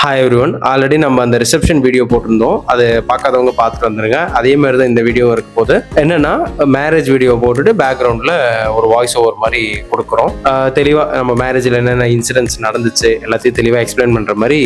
Hi everyone. Already நம்ம அந்த reception video போட்டிருந்தோம். அது பார்க்காதவங்க பார்த்துட்டு வந்துருங்க. அதே மாதிரி தான் இந்த வீடியோ இருக்க போது. என்னன்னா மேரேஜ் வீடியோ போட்டுட்டு பேக்ரவுண்டில் ஒரு வாய்ஸ் ஓவர் மாதிரி கொடுக்குறோம். தெளிவாக நம்ம மேரேஜில் என்னென்ன இன்சிடென்ட்ஸ் நடந்துச்சு எல்லாத்தையும் தெளிவாக எக்ஸ்பிளைன் பண்ணுற மாதிரி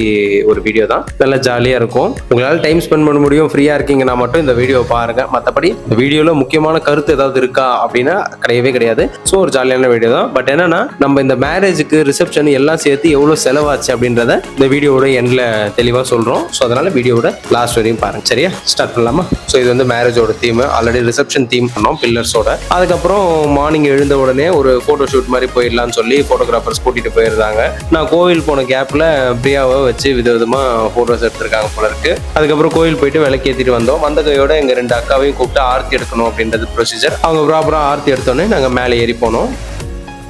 ஒரு வீடியோ தான். நல்லா ஜாலியாக இருக்கும். உங்களால் டைம் ஸ்பெண்ட் பண்ண முடியும், ஃப்ரீயாக இருக்கீங்கன்னா மட்டும் இந்த வீடியோ பாருங்கள். மற்றபடி இந்த வீடியோவில் முக்கியமான கருத்து ஏதாவது இருக்கா அப்படின்னா கிடையவே கிடையாது. ஸோ ஒரு ஜாலியான வீடியோ தான். பட் என்னன்னா நம்ம இந்த மேரேஜுக்கு ரிசப்ஷன் எல்லாம் சேர்த்து எவ்வளோ செலவாச்சு அப்படின்றத இந்த வீடியோட எண்ட்ல தெளிவாக சொல்கிறோம். ஸோ அதனால வீடியோட லாஸ்ட் வரையும் பாருங்க. சரியா, ஸ்டார்ட் பண்ணலாமா? ஸோ இது வந்து மேரேஜோட தீம். ஆல்ரெடி ரிசப்ஷன் தீம் பண்ணோம் பில்லர்ஸோட. அதுக்கப்புறம் மார்னிங் எழுந்த உடனே ஒரு ஃபோட்டோ ஷூட் மாதிரி போயிடலாம்னு சொல்லி ஃபோட்டோகிராஃபர்ஸ் கூட்டிட்டு போயிருந்தாங்க. நான் கோவில் போன கேப்ல பிரியாவை வச்சு விதவிதமாக ஃபோட்டோஸ் எடுத்திருக்காங்க போல இருக்கு. அதுக்கப்புறம் கோவில் போயிட்டு விளக்கேற்றிட்டு வந்தோம். வந்த கையோட எங்கள் 2 அக்காவையும் கூப்பிட்டு ஆர்த்தி எடுக்கணும் அப்படின்றது ப்ரொசீஜர். அவங்க ப்ராப்பராக ஆர்த்தி எடுத்தோடனே நாங்கள் மேலே ஏறி போனோம்.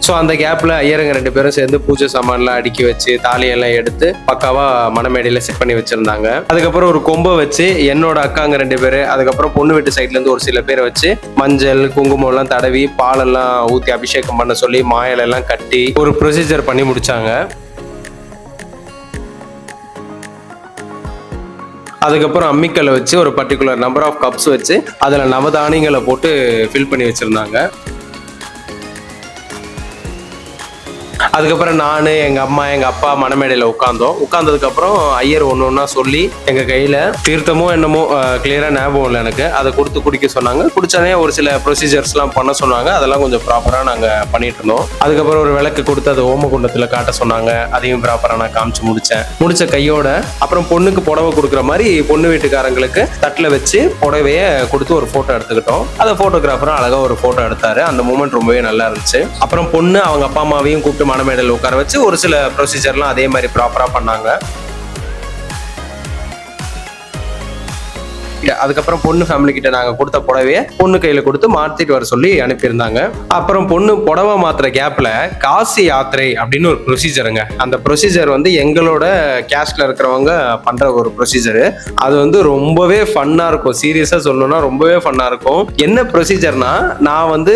ஸோ அந்த கேப்பில் ஐயருங்க 2 பேரும் சேர்ந்து பூஜை சாமான்லாம் அடுக்கி வச்சு தாலியெல்லாம் எடுத்து பக்காவாக மணமேடையில் செட் பண்ணி வச்சுருந்தாங்க. அதுக்கப்புறம் ஒரு கொம்பை வச்சு என்னோட அக்காங்க 2 பேர், அதுக்கப்புறம் பொண்ணு வீட்டு சைட்லேருந்து ஒரு சில பேரை வச்சு மஞ்சள் குங்குமம்லாம் தடவி பாலெல்லாம் ஊற்றி அபிஷேகம் பண்ண சொல்லி மாயலெல்லாம் கட்டி ஒரு ப்ரொசீஜர் பண்ணி முடிச்சாங்க. அதுக்கப்புறம் அம்மிக்கல்லை வச்சு ஒரு பர்டிகுலர் நம்பர் ஆஃப் கப்ஸ் வச்சு அதில் நவதானியங்களை போட்டு ஃபில் பண்ணி வச்சுருந்தாங்க. அதுக்கப்புறம் நான், எங்கள் அம்மா, எங்கள் அப்பா மணமேடையில் உட்காந்ததுக்கப்புறம் ஐயர் ஒன்று ஒன்றா சொல்லி எங்கள் கையில் தீர்த்தமோ என்னமோ கிளியராக ஞாபகம் இல்லை எனக்கு, அதை கொடுத்து குடிக்க சொன்னாங்க. குடிச்சானே ஒரு சில ப்ரொசீஜர்ஸ்லாம் பண்ண சொன்னாங்க. அதெல்லாம் கொஞ்சம் ப்ராப்பராக நாங்கள் பண்ணிட்டு இருந்தோம். அதுக்கப்புறம் ஒரு விளக்கு கொடுத்து அதை ஓமகுண்டத்தில் காட்ட சொன்னாங்க. அதையும் ப்ராப்பராக நான் காமிச்சு முடிச்ச கையோட அப்புறம் பொண்ணுக்கு புடவை கொடுக்குற மாதிரி பொண்ணு வீட்டுக்காரங்களுக்கு தட்டில் வச்சு புடவையை கொடுத்து ஒரு ஃபோட்டோ எடுத்துக்கிட்டோம். அதை ஃபோட்டோகிராஃபரும் அழகாக ஒரு ஃபோட்டோ எடுத்தாரு. அந்த மூமெண்ட் ரொம்பவே நல்லா இருந்துச்சு. அப்புறம் பொண்ணு அவங்க அப்பா அம்மாவையும் கூப்பிட்டு மணமேடையில் உட்கார வச்சு ஒரு சில ப்ரொசீஜர்லாம் அதே மாதிரி ப்ராப்பரா பண்ணாங்க. அதுக்கப்புறம் பொண்ணு ஃபேமிலி கிட்ட நாங்க கொடுத்த புடவைய பொண்ணு கையில கொடுத்து மாத்திட்டு வர சொல்லி அனுப்பியிருந்தாங்க. அப்புறம் பொண்ணு புடவை மாத்திர கேப்ல காசி யாத்திரை அப்படின்னு ஒரு ப்ரொசீஜருங்க. அந்த ப்ரொசீஜர் வந்து எங்களோட கேஸ்ட்ல இருக்கிறவங்க பண்ற ஒரு ப்ரொசீஜர். அது வந்து ரொம்பவே ஃபன்னா இருக்கும். சீரியஸா சொல்லணும்னா ரொம்பவே ஃபன்னா இருக்கும். என்ன ப்ரொசீஜர்னா, நான் வந்து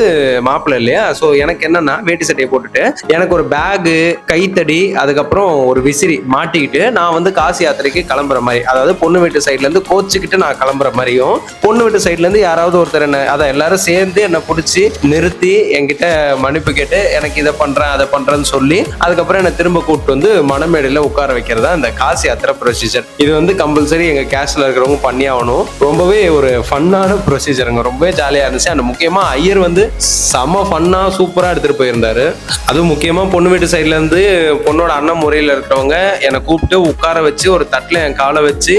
மாப்பிள்ளை இல்லையா, ஸோ எனக்கு என்னன்னா வேட்டி சட்டையை போட்டுட்டு எனக்கு ஒரு பேகு, கைத்தடி, அதுக்கப்புறம் ஒரு விசிறி மாட்டிக்கிட்டு நான் வந்து காசி யாத்திரைக்கு கிளம்புற மாதிரி, அதாவது பொண்ணு வீட்டு சைட்ல இருந்து கோச்சிக்கிட்டு நான் கிளம்புற மாதிரியும், பொண்ணு வீட்டு சைட்ல இருந்து யாராவது ஒருத்தர் என்ன அதை எல்லாரும் சேர்ந்து என்னை பிடிச்சி நிறுத்தி என்கிட்ட மன்னிப்பு கேட்டு எனக்கு இதை பண்றேன் அதை பண்றேன்னு சொல்லி அதுக்கப்புறம் என்னை திரும்ப கூப்பிட்டு வந்து மணமேடையில உட்கார வைக்கிறதா இந்த காசி யாத்திரை ப்ரொசீஜர். இது வந்து கம்பல்சரி எங்க கேஸ்ட்ல இருக்கிறவங்க பண்ணி ஆகணும். ரொம்பவே ஒரு ஃபன்னான ப்ரொசீஜருங்க. ரொம்பவே ஜாலியா இருந்துச்சு. அந்த முக்கியமா ஐயர் வந்து செம ஃபன்னா சூப்பரா எடுத்துட்டு போயிருந்தாரு. அதுவும் முக்கியமா பொண்ணு வீட்டு சைட்ல இருந்து பொண்ணோட அண்ணன் முறையில இருக்கிறவங்க என்னை கூப்பிட்டு உட்கார வச்சு ஒரு தட்டுல என் காலை வச்சு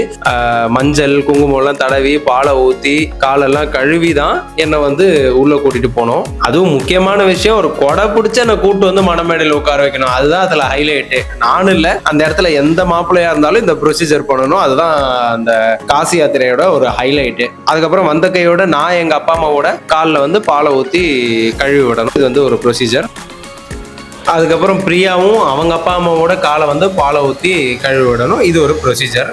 மஞ்சள் குங்குமம் எல்லாம் தடவி பாலை ஊத்தி காலெல்லாம் கழுவி தான் என்னை வந்து உள்ள கூட்டிட்டு போனோம். அதுவும் முக்கியமான விஷயம், ஒரு கொடை பிடிச்சு என்னை கூட்டு வந்து மணமேடையில் உட்கார வைக்கணும். அதுதான் அதுல ஹைலைட். நானும் இல்ல, அந்த இடத்துல எந்த மாப்பிள்ளையா இருந்தாலும் இந்த ப்ரொசீஜர் பண்ணணும். அதுதான் அந்த காசி யாத்திரையோட ஒரு ஹைலைட். அதுக்கப்புறம் வந்த கையோட நான் எங்க அப்பா அம்மாவோட காலில் வந்து பாலை ஊத்தி கழுவி விடணும். இது வந்து ஒரு ப்ரொசீஜர். அதுக்கப்புறம் பிரியாவும் அவங்க அப்பா அம்மாவோட காலை வந்து பாலை ஊத்தி கழுவி விடணும். இது ஒரு ப்ரொசீஜர்.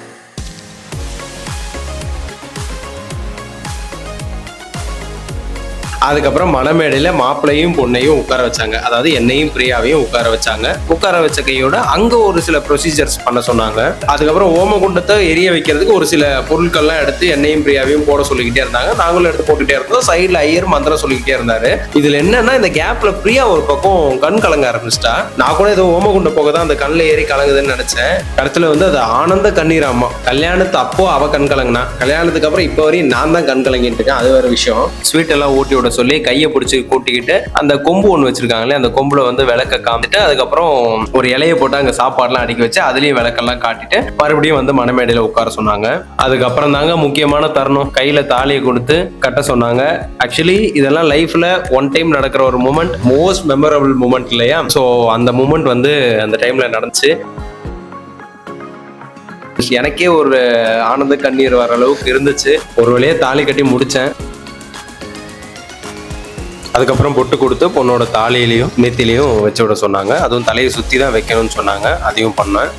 அதுக்கப்புறம் மணமேடையில மாப்பிள்ளையும் பொண்ணையும் உட்கார வச்சாங்க. அதாவது என்னையும் பிரியாவையும் உட்கார வச்சாங்க. உட்கார வச்ச கையோட அங்க ஒரு சில ப்ரொசீஜர்ஸ் பண்ண சொன்னாங்க. அதுக்கப்புறம் ஓமகுண்டத்தை எரிய வைக்கிறதுக்கு ஒரு சில பொருட்கள்லாம் எடுத்து என்னையும் பிரியாவையும் போட சொல்லிக்கிட்டே இருந்தாங்க. நாங்களும் எடுத்து போட்டுட்டே இருந்தோம். சைட்ல ஐயர் மந்திரம் சொல்லிக்கிட்டே இருந்தாரு. இதுல என்னன்னா, இந்த கேப்ல பிரியா ஒரு பக்கம் கண் கலங்க ஆரம்பிச்சிட்டா. நான் கூட ஏதோ ஓமகுண்ட போக தான் அந்த கண்ணில் ஏறி கலங்குதுன்னு நினைச்சேன். இடத்துல வந்து அது ஆனந்த கண்ணீராமா. கல்யாணத்து அப்போ அவ கண் கலங்கினா, கல்யாணத்துக்கு அப்புறம் இப்போ வரையும் நான் தான் கண் கலங்கிட்டு இருக்கேன். அது வேற விஷயம். ஸ்வீட் எல்லாம் ஊட்டி விட சொல்லி கையை பிடிச்சி கூட்டிக்கிட்டு அந்த கொம்பு ஒன்று வச்சிருக்காங்களே, அந்த கொம்புல வந்து விளக்க காமிட்டு அதுக்கப்புறம் ஒரு இலையை போட்டு அங்கே சாப்பாடுலாம் அடுக்கி வச்சு அதுலயும் விளக்கெல்லாம் காட்டிட்டு மறுபடியும் வந்து மணமேடையில உட்கார சொன்னாங்க. அதுக்கப்புறம் தாங்க முக்கியமான தருணம், கையில தாலியை கொடுத்து கட்ட சொன்னாங்க. ஆக்சுவலி இதெல்லாம் லைஃப்ல ஒன் டைம் நடக்கிற ஒரு மூமெண்ட், மோஸ்ட் மெமரபிள் மூமெண்ட் இல்லையா? ஸோ அந்த மூமெண்ட் வந்து அந்த டைம்ல நடந்துச்சு. எனக்கே ஒரு ஆனந்த கண்ணீர் வர அளவுக்கு இருந்துச்சு. ஒரு வழியா தாலி கட்டி முடிச்சேன். அதுக்கப்புறம் பொட்டு கொடுத்து பொண்ணோட தாலியிலையும் நெத்திலையும் வச்சு விட சொன்னாங்க. அதுவும் தலையை சுற்றி தான் வைக்கணும்னு சொன்னாங்க. அதையும் பண்ணேன்.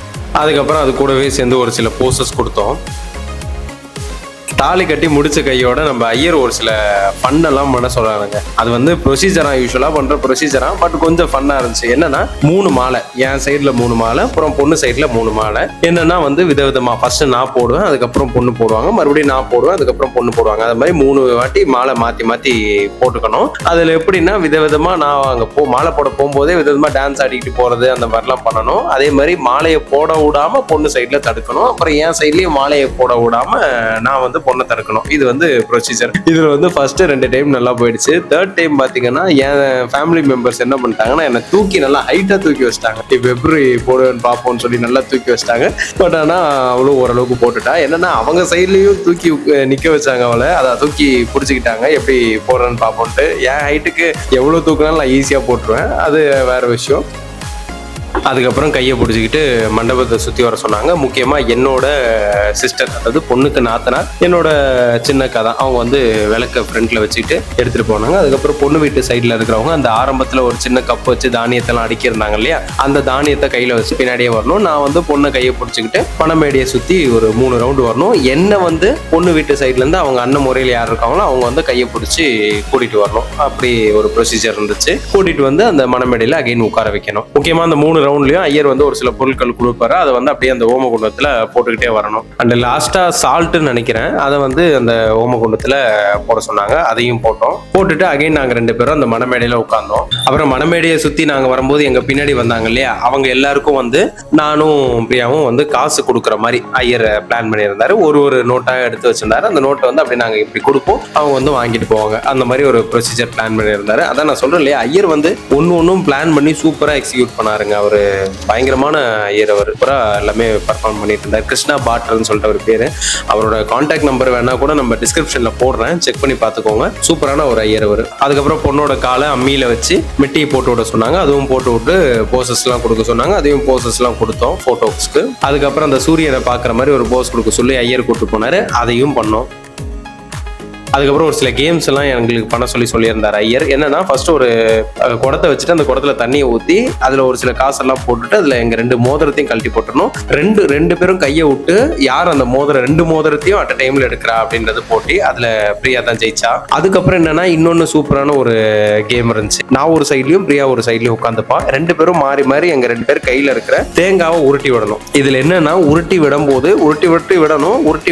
அதுக்கப்புறம் அது கூடவே சேர்ந்து ஒரு சில போசஸ் கொடுத்தோம். தாலி கட்டி முடிச்ச கையோட நம்ம ஐயர் ஒரு சில ஃபன்னெல்லாம் பண்ண சொல்றாங்க. அது வந்து ப்ரொசீஜரா, யூஸ்வலா பண்ற ப்ரொசீஜரா, பட் கொஞ்சம் ஃபன்னா இருந்துச்சு. என்னன்னா 3 மாலை, என் சைடுல 3 மாலை, அப்புறம் பொண்ணு சைடுல 3 மாலை. என்னன்னா வந்து விதவிதமா ஃபர்ஸ்ட் நான் போடுவேன், அதுக்கப்புறம் பொண்ணு போடுவாங்க, மறுபடியும் நான் போடுவேன், அதுக்கப்புறம் பொண்ணு போடுவாங்க. அது மாதிரி 3 வாட்டி மாலை மாத்தி மாத்தி போட்டுக்கணும். அதுல எப்படின்னா விதவிதமா நான் அங்க மாலை போட போகும்போதே விதவிதமா டான்ஸ் ஆடிக்கிட்டு போறது அந்த மாதிரிலாம் பண்ணணும். அதே மாதிரி மாலையை போட விடாம பொண்ணு சைடுல தடுக்கணும். அப்புறம் என் சைட்லயும் மாலையை போட விடாம நான் வந்து பொண்ணை தடுக்கணும். இது வந்து ப்ரொசீஜர். இதுல வந்து ஃபர்ஸ்ட் 2 டைம் நல்லா போயிடுச்சு. 3rd டைம் பாத்தீங்கன்னா என் ஃபேமிலி மெம்பர்ஸ் என்ன பண்ணிட்டாங்கன்னா என்ன தூக்கி நல்லா ஹைட்டா தூக்கி வச்சிட்டாங்க. இப்ப எப்படி போடுவேன்னு பாப்போம்னு சொல்லி நல்லா தூக்கி வச்சிட்டாங்க. பட் ஆனா அவளும் ஓரளவுக்கு போட்டுட்டா. என்னன்னா அவங்க சைட்லயும் தூக்கி நிக்க வச்சாங்க அவளை. அதை தூக்கி பிடிச்சிக்கிட்டாங்க எப்படி போடுறேன்னு பாப்போன்ட்டு. என் ஹைட்டுக்கு எவ்வளவு தூக்கினாலும் நான் ஈஸியா போட்டுருவேன். அது வேற விஷயம். அதுக்கப்புறம் கையை பிடிச்சிக்கிட்டு மண்டபத்தை சுற்றி வர சொன்னாங்க. முக்கியமாக என்னோட சிஸ்டர், அதாவது பொண்ணுக்கு நாத்தனார், என்னோட சின்னக்கா தான். அவங்க வந்து விளக்க ஃப்ரண்ட்ல வச்சுக்கிட்டு எடுத்துட்டு போனாங்க. அதுக்கப்புறம் பொண்ணு வீட்டு சைடில் இருக்கிறவங்க அந்த ஆரம்பத்தில் ஒரு சின்ன கப் வச்சு தானியத்தெல்லாம் அடிக்கிருந்தாங்க இல்லையா, அந்த தானியத்தை கையில் வச்சு பின்னாடியே வரணும். நான் வந்து பொண்ணை கையை பிடிச்சிக்கிட்டு பணமேடியை சுற்றி ஒரு 3 ரவுண்டு வரணும். என்ன வந்து பொண்ணு வீட்டு சைட்லேருந்து அவங்க அண்ணன் முறையில் யார் இருக்காங்களோ அவங்க வந்து கையை பிடிச்சி கூட்டிட்டு வரணும். அப்படி ஒரு ப்ரொசீஜர் இருந்துச்சு. கூட்டிட்டு வந்து அந்த மணமேடையில் அகைன் உட்கார வைக்கணும். முக்கியமாக அந்த 3 ரவுண்ட்லயும் ஐயர் வந்து ஒரு சில பொருட்கள் கொடுப்பாரு. அதை வந்து அப்படியே அந்த ஓமகுண்டத்துல போட்டுக்கிட்டே வரணும். அண்ட் லாஸ்டா சால்ட்னு நினைக்கிறேன், அதை வந்து அந்த ஓமகுண்டத்துல போட சொன்னாங்க. அதையும் போட்டோம். போட்டுட்டு அகைன் நாங்க 2 பேரும் அந்த மணமேடையில உட்கார்ந்தோம். அப்புறம் மணமேடையை சுத்தி நாங்க வரும்போது எங்க பின்னாடி வந்தாங்க இல்லையா, அவங்க எல்லாருக்கும் வந்து நானும் பிரியாவும் வந்து காசு கொடுக்குற மாதிரி ஐயர் பிளான் பண்ணியிருந்தாரு. ஒரு நோட்டா எடுத்து வச்சிருந்தாரு. அந்த நோட்டை வந்து அப்படி நாங்க இப்படி கொடுப்போம், அவங்க வந்து வாங்கிட்டு போவாங்க. அந்த மாதிரி ஒரு ப்ரொசீஜர் பிளான் பண்ணியிருந்தாரு. அதான் நான் சொல்றேன் இல்லையா, ஐயர் வந்து ஒன்னும் பிளான் பண்ணி சூப்பரா எக்ஸிக்யூட் பண்ணாருங்க. அவரு பயங்கரமான ஐயர். அவர் பூரா எல்லாமே பர்ஃபார்ம் பண்ணிட்டு இருந்தார். கிருஷ்ணா பாட்டர்னு சொல்லிட்டு ஒரு பேரு. அவரோட கான்டாக்ட் நம்பர் வேணா கூட நம்ம டிஸ்கிரிப்ஷன்ல போடுறேன், செக் பண்ணி பார்த்துக்கோங்க. சூப்பரான ஒரு ஐயர் அவர். அதுக்கப்புறம் பொண்ணோட காலை அம்மியில வச்சு மெட்டியை போட்டு விட சொன்னாங்க. அதுவும் போட்டு விட்டு போசஸ் எல்லாம் கொடுக்க சொன்னாங்க. அதையும் போசஸ் எல்லாம் கொடுத்தோம் போட்டோஸ்க்கு. அதுக்கப்புறம் அந்த சூரியனை பாக்குற மாதிரி ஒரு போஸ் கொடுக்க சொல்லி ஐயர் கூட்டு போனாரு. அதையும் பண்ணோம். அதுக்கப்புறம் ஒரு சில கேம்ஸ் எல்லாம் எங்களுக்கு பண்ண சொல்லியிருந்தார் ஐயர். என்னன்னா ஃபர்ஸ்ட் ஒரு குடத்தை வச்சுட்டு அந்த குடத்துல தண்ணியை ஊற்றி அதுல ஒரு சில காசெல்லாம் போட்டுட்டு அதுல எங்க 2 மோதிரத்தையும் கழட்டி போட்டுடணும். ரெண்டு பேரும் கையை விட்டு யார் அந்த மோதிரம் 2 மோதிரத்தையும் அட் டைம்ல எடுக்கிறா அப்படின்றது போட்டி. அதுல பிரியா தான் ஜெயிச்சா. அதுக்கப்புறம் என்னன்னா இன்னொன்னு சூப்பரான ஒரு கேம் இருந்துச்சு. நான் ஒரு சைட்லயும் பிரியா ஒரு சைட்லயும் உட்காந்துப்பா. 2 பேரும் மாறி மாறி எங்க 2 பேர் கையில இருக்கிற தேங்காவை உருட்டி விடணும். இதுல என்னன்னா உருட்டி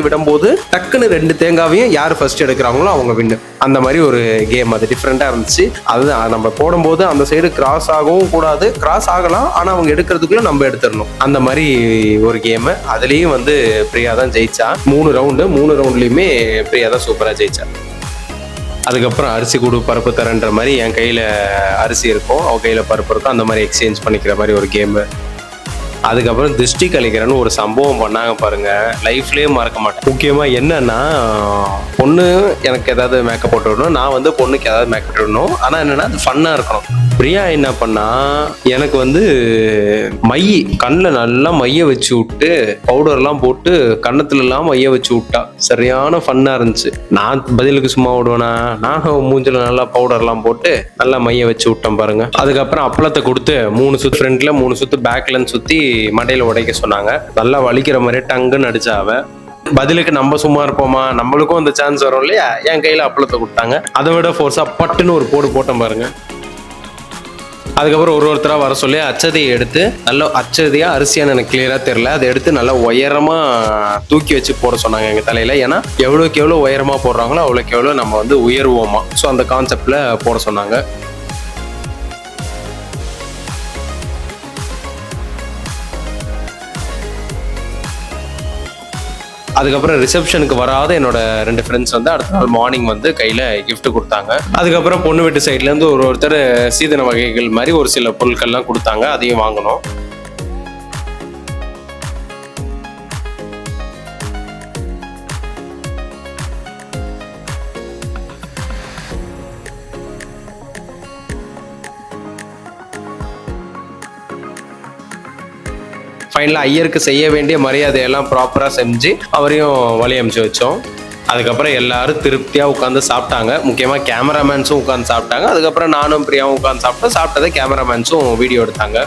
விடும்போது டக்குன்னு 2 தேங்காவையும் யார் ஃபர்ஸ்ட் எடுக்கிறாங்களோ அவங்க வின்னு. அந்த மாதிரி ஒரு கேம். அது டிஃப்ரெண்டா இருந்துச்சு. அதுதான் நம்ம போடும்போது அந்த சைடு கிராஸ் ஆகவும் கூடாது, கிராஸ் ஆகலாம், ஆனா அவங்க எடுக்கிறதுக்குள்ள நம்ம எடுத்துடணும். அந்த மாதிரி ஒரு கேம். அதுலயும் வந்து பிரியா தான் ஜெயிச்சா. 3 ரவுண்ட்லயுமே பிரியா தான் சூப்பரா ஜெயிச்சா. அதுக்கப்புறம் அரிசி கூடு பருப்பு தரன்ற மாதிரி என் கையில அரிசி இருக்கும், அவ கையில பருப்பு இருக்கும். அந்த மாதிரி எக்ஸ்சேஞ்ச் பண்ணிக்கிற மாதிரி ஒரு கேம். அதுக்கப்புறம் திருஷ்டி கழிக்கிறேன்னு ஒரு சம்பவம் பண்ணாங்க பாருங்க, லைஃப்லயே மறக்க மாட்டேன். முக்கியமா என்னன்னா, பொண்ணு எனக்கு ஏதாவது மேக்கப் போட்டு விடணும், நான் வந்து பொண்ணுக்கு ஏதாவது மேக்கப் போட்டு விடணும். ஆனா என்னன்னா அது ஃபன்னா இருக்கணும். பிரியா என்ன பண்ணா, எனக்கு வந்து கண்ணில் நல்லா மைய வச்சு விட்டு பவுடர்லாம் போட்டு கண்ணத்துல எல்லாம் மைய வச்சு விட்டா. சரியான ஃபன்னா இருந்துச்சு. நான் பதிலுக்கு சும்மா விடுவேனா, நான் மூஞ்சில நல்லா பவுடர்லாம் போட்டு நல்லா மைய வச்சு விட்டேன் பாருங்க. அதுக்கப்புறம் அப்பளத்தை கொடுத்து 3 சுத்து ஃப்ரண்ட்ல 3 சுத்து பேக்லன்னு சுத்தி மண்டையில உடைக்க சொன்னாங்க. நல்லா வலிக்கிற மாதிரி டங்குன்னு அடிச்சா அவ. பதிலுக்கு நம்ம சும்மா இருப்போமா, நம்மளுக்கும் அந்த சான்ஸ் வரும் இல்லையா, என் கையில அப்பளத்தை கொடுத்தாங்க. அதை விட ஃபோர்ஸா பட்டுன்னு ஒரு போட்டேன் பாருங்க. அதுக்கப்புறம் ஒருத்தரா வர சொல்லி அச்சதையை எடுத்து நல்லா அச்சதையா அரிசியான்னு எனக்கு கிளியரா தெரியல, அதை எடுத்து நல்லா உயரமா தூக்கி வச்சு போட சொன்னாங்க எங்க தலையில. ஏன்னா எவ்வளவுக்கு எவ்வளவு உயரமா போடுறாங்களோ அவ்வளவுக்கு எவ்வளவு நம்ம வந்து உயர்வோமா. ஸோ அந்த கான்செப்ட்ல போட சொன்னாங்க. அதுக்கப்புறம் ரிசப்ஷனுக்கு வராத என்னோட 2 ஃப்ரெண்ட்ஸ் வந்து அடுத்த நாள் மார்னிங் வந்து கையில கிஃப்ட் கொடுத்தாங்க. அதுக்கப்புறம் பொண்ணு வீட்டு சைட்ல இருந்து ஒருத்தர் சீதன வகைகள் மாதிரி ஒரு சில பொருட்கள்லாம் கொடுத்தாங்க. அதையும் வாங்கணும். ஃபைனலாக ஐயருக்கு செய்ய வேண்டிய மரியாதையெல்லாம் ப்ராப்பராக செஞ்சு அவரையும் வழி அனுப்பிச்சு வச்சோம். அதுக்கப்புறம் எல்லாரும் திருப்தியாக உட்காந்து சாப்பிட்டாங்க. முக்கியமாக கேமராமேன்ஸும் உட்காந்து சாப்பிட்டாங்க. அதுக்கப்புறம் நானும் பிரியாவும் உட்காந்து சாப்பிட்டதை கேமராமேன்ஸும் வீடியோ எடுத்தாங்க.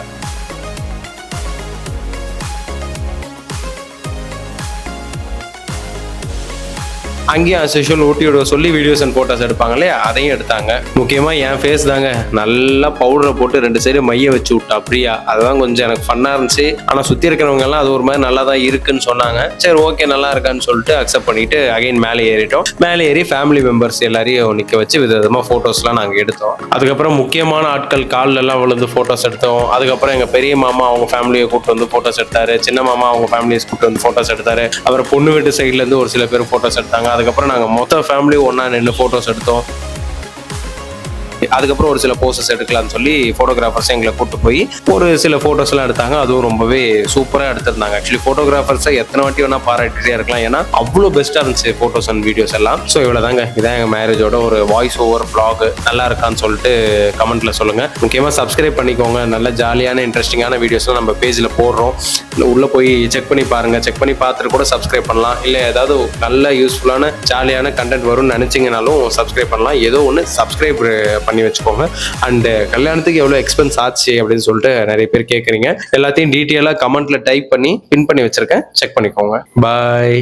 அங்கேயும் as usual ஊட்டி விட சொல்லி வீடியோஸ் அண்ட் போட்டோஸ் எடுப்பாங்க இல்லையா, அதையும் எடுத்தாங்க. முக்கியமா என் ஃபேஸ் தாங்க நல்லா பவுடரை போட்டு 2 சைடு மைய வச்சு விட்டா அப்படியா, அதுதான் கொஞ்சம் எனக்கு ஃபன்னா இருந்துச்சு. ஆனா சுத்தி இருக்கிறவங்க எல்லாம் அது ஒரு மாதிரி நல்லா தான் இருக்குன்னு சொன்னாங்க. சரி ஓகே நல்லா இருக்கான்னு சொல்லிட்டு அக்செப்ட் பண்ணிட்டு அகைன் மேலே ஏறிட்டோம். மேலே ஏறி ஃபேமிலி மெம்பர்ஸ் எல்லாரையும் நிக்க வச்சு விதவிதமா போட்டோஸ்லாம் நாங்க எடுத்தோம். அதுக்கப்புறம் முக்கியமான ஆட்கள் கால்ல எல்லாம் விழுந்து போட்டோஸ் எடுத்தோம். அதுக்கப்புறம் எங்க பெரிய மாமா அவங்க ஃபேமிலியை கூப்பிட்டு வந்து போட்டோஸ் எடுத்தாரு. சின்ன மாமா அவங்க ஃபேமிலியை கூப்பிட்டு வந்து போட்டோஸ் எடுத்தாரு. அப்புறம் பொண்ணு வீட்டு சைட்ல இருந்து ஒரு சில பேர் போட்டோஸ் எடுத்தாங்க. அதுக்கப்புறம் நாங்க மொத்த ஃபேமிலி ஒண்ணா நின்று போட்டோஸ் எடுத்தோம். அதுக்கப்புறம் ஒரு சில போசஸ் எடுக்கலாம்னு சொல்லி போட்டோகிராஃபர்ஸ் எங்களை கூட்டு போய் ஒரு சில போட்டோஸ் எல்லாம் எடுத்தாங்க. அதுவும் ரொம்பவே சூப்பரா எடுத்திருந்தாங்க. ஆக்சுவலி போட்டோகிராஃபர்ஸை எத்தனை வாட்டி வேணா பாராட்டிட்டே இருக்கலாம், ஏன்னா அவ்வளோ பெஸ்டா இருந்துச்சு போட்டோஸ் அண்ட் வீடியோஸ் எல்லாம். ஸோ இவ்வளவுதாங்க, இதான் எங்க மேரேஜோட ஒரு வாய்ஸ் ஓவர் vlog. நல்லா இருக்கான்னு சொல்லிட்டு கமெண்ட்ல சொல்லுங்க. முக்கியமா சப்ஸ்கிரைப் பண்ணிக்கோங்க. நல்ல ஜாலியான இன்ட்ரெஸ்டிங்கான வீடியோஸ்லாம் நம்ம பேஜ்ல போடுறோம். உள்ள போய் செக் பண்ணி பாருங்க. செக் பண்ணி பார்த்துட்டு கூட சப்ஸ்கிரைப் பண்ணலாம். இல்லை ஏதாவது நல்ல யூஸ்ஃபுல்லான ஜாலியான கண்டென்ட் வரும்னு நினைச்சீங்கனாலும் சப்ஸ்கிரைப் பண்ணலாம். ஏதோ ஒன்று சப்ஸ்கிரைப் பண்ணி வச்சுக்கோங்க. அண்ட் கல்யாணத்துக்கு எவ்வளவு எக்ஸ்பென்ஸ் ஆச்சு அப்படின்னு சொல்லிட்டு நிறைய பேர் கேட்குறீங்க. எல்லாத்தையும் டீட்டெயிலாக கமெண்ட்ல டைப் பண்ணி பின் பண்ணி வச்சிருக்கேன், செக் பண்ணிக்கோங்க. பாய்.